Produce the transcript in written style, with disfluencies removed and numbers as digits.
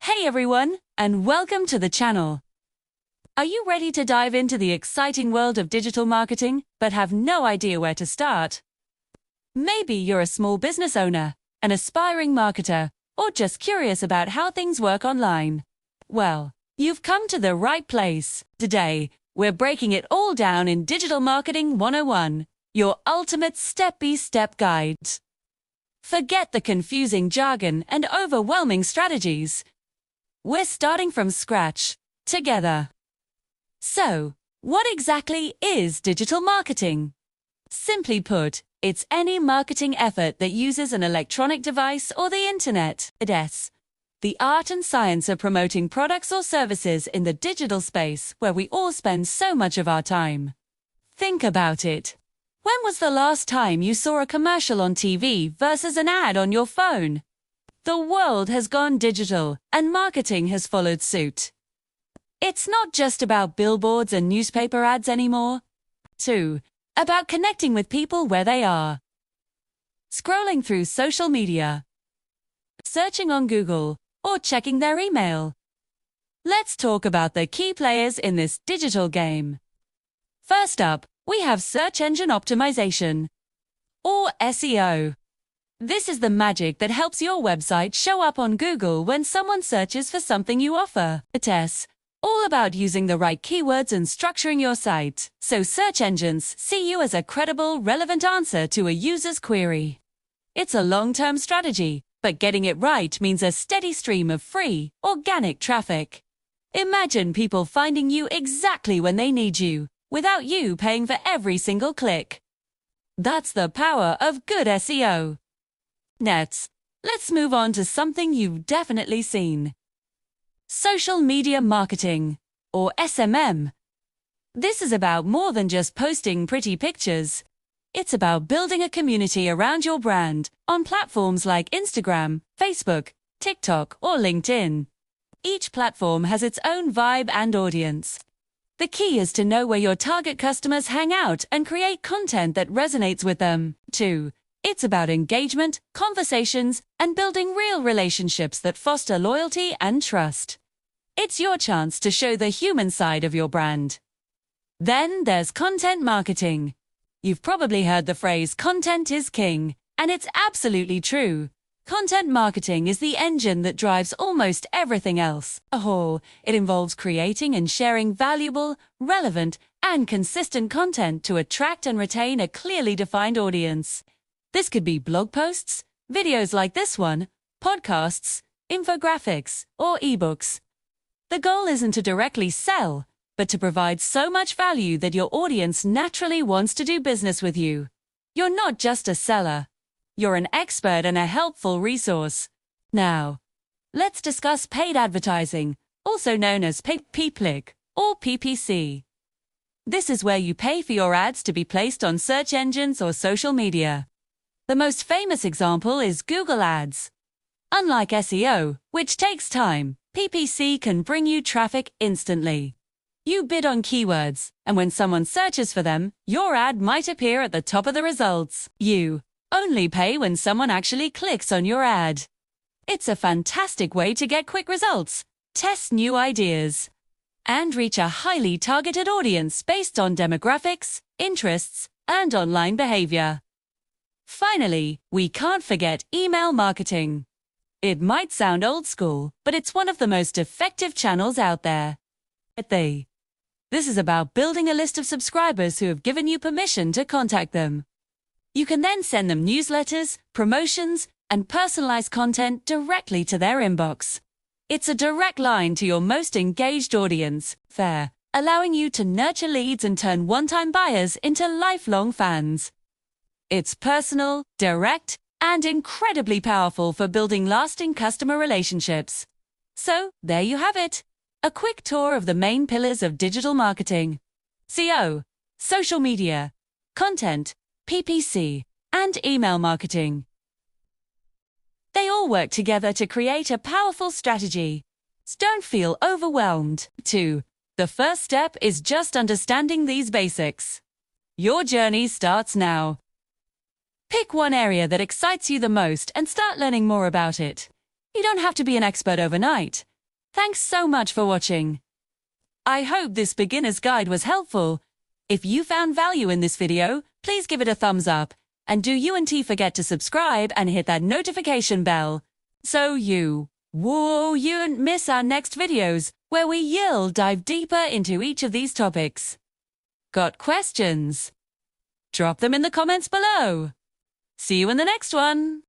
Hey everyone, and welcome to the channel. Are you ready to dive into the exciting world of digital marketing, but have no idea where to start? Maybe you're a small business owner, an aspiring marketer, or just curious about how things work online. Well, you've come to the right place. Today, we're breaking it all down in Digital Marketing 101, your ultimate step-by-step guide. Forget the confusing jargon and overwhelming strategies. We're starting from scratch, together. So, what exactly is digital marketing? Simply put, it's any marketing effort that uses an electronic device or the internet. It's the art and science of promoting products or services in the digital space where we all spend so much of our time. Think about it. When was the last time you saw a commercial on TV versus an ad on your phone? The world has gone digital, and marketing has followed suit. It's not just about billboards and newspaper ads anymore. It's about connecting with people where they are. Scrolling through social media, searching on Google, or checking their email. Let's talk about the key players in this digital game. First up, we have search engine optimization, or SEO. This is the magic that helps your website show up on Google when someone searches for something you offer. It's all about using the right keywords and structuring your site, so search engines see you as a credible, relevant answer to a user's query. It's a long-term strategy, but getting it right means a steady stream of free, organic traffic. Imagine people finding you exactly when they need you, without you paying for every single click. That's the power of good SEO. Next, let's move on to something you've definitely seen. Social media marketing, or SMM. This is about more than just posting pretty pictures. It's about building a community around your brand on platforms like Instagram, Facebook, TikTok, or LinkedIn. Each platform has its own vibe and audience. The key is to know where your target customers hang out and create content that resonates with them. It's about engagement, conversations, and building real relationships that foster loyalty and trust. It's your chance to show the human side of your brand. Then there's content marketing. You've probably heard the phrase content is king, and it's absolutely true. Content marketing is the engine that drives almost everything else. It involves creating and sharing valuable, relevant, and consistent content to attract and retain a clearly defined audience. This could be blog posts, videos like this one, podcasts, infographics, or ebooks. The goal isn't to directly sell, but to provide so much value that your audience naturally wants to do business with you. You're not just a seller. You're an expert and a helpful resource. Now, let's discuss paid advertising, also known as pay-per-click or PPC. This is where you pay for your ads to be placed on search engines or social media. The most famous example is Google Ads. Unlike SEO, which takes time, PPC can bring you traffic instantly. You bid on keywords, and when someone searches for them, your ad might appear at the top of the results. You only pay when someone actually clicks on your ad. It's a fantastic way to get quick results, test new ideas, and reach a highly targeted audience based on demographics, interests, and online behavior. Finally, we can't forget email marketing. It might sound old school, but it's one of the most effective channels out there. This is about building a list of subscribers who have given you permission to contact them. You can then send them newsletters, promotions, and personalized content directly to their inbox. It's a direct line to your most engaged audience, allowing you to nurture leads and turn one-time buyers into lifelong fans. It's personal, direct, and incredibly powerful for building lasting customer relationships. So, there you have it. A quick tour of the main pillars of digital marketing. SEO, social media, content, PPC, and email marketing. They all work together to create a powerful strategy. So don't feel overwhelmed. The first step is just understanding these basics. Your journey starts now. Pick one area that excites you the most and start learning more about it. You don't have to be an expert overnight. Thanks so much for watching. I hope this beginner's guide was helpful. If you found value in this video, please give it a thumbs up. And do you and T forget to subscribe and hit that notification bell so you won't miss our next videos where we'll dive deeper into each of these topics. Got questions? Drop them in the comments below. See you in the next one.